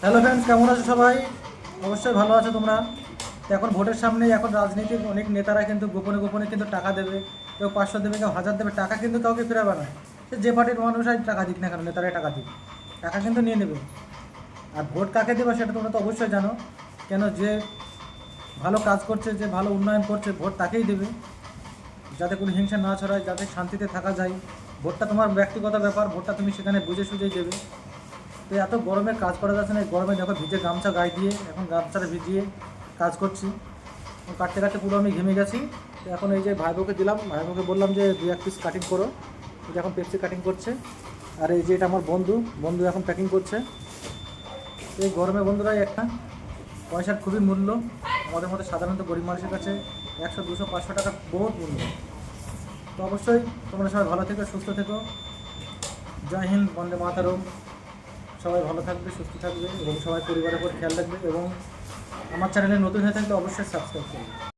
Hello friends, কেমন আছো সবাই? অবশ্যই ভালো আছো তোমরা। তো এখন ভোটের সামনে, এখন রাজনীতির অনেক নেতারা কিন্তু গোপনে গোপনে কিন্তু টাকা দেবে। কেউ 500 দেবে, কেউ 1000 দেবে। টাকা কিন্তু কাউকে ফেরাবে না। সে যে পার্টির মানুষই টাকা দিক না কেন, নেতারাই টাকা দিক, টাকা কিন্তু নিয়ে নেবে। আর ভোট কাকে দেবে সেটা তোমরা তো অবশ্যই জানো। কেন, যে ভালো কাজ করছে, যে ভালো উন্নয়ন করছে, ভোট তাকেই দেবে। যাতে কোনো হিংসা না ছড়ায়, যাতে শান্তিতে থাকা যায়। ভোটটা তোমার ব্যক্তিগত ব্যাপার, ভোটটা তুমি সেখানে বুঝে সুঝেই দেবে। তো এত গরমে কাজ করা যাচ্ছে না। এই গরমে দেখো, ভিজে গামছা গায়ে দিয়ে এখন গামছাটা ভিজিয়ে কাজ করছি। কাটতে কাটতে পুরো আমি ঘেমে গেছি। তো এখন এই যে ভাইবোকে দিলাম, ভাইবোকে বললাম যে 2-1 পিস কাটিং করো। এটা এখন পেপসি কাটিং করছে। আর এই যে এটা আমার বন্ধু, বন্ধু এখন প্যাকিং করছে। এই গরমে বন্ধুরাই একটা পয়সার খুবই মূল্য। আমাদের মতো সাধারণত গরিব মানুষের কাছে 100, 200, 500 টাকা বহুত মূল্য। তো অবশ্যই তোমরা সবাই ভালো থেকো, সুস্থ থেকো। জয় হিন্দ, বন্দে মাতরম। সবাই ভালো থাকবে, সুস্থ থাকবে এবং সবাই পরিবারের উপর খেয়াল রাখবে। এবং আমার চ্যানেলে নতুন হয়ে থাকলে অবশ্যই সাবস্ক্রাইব করবে।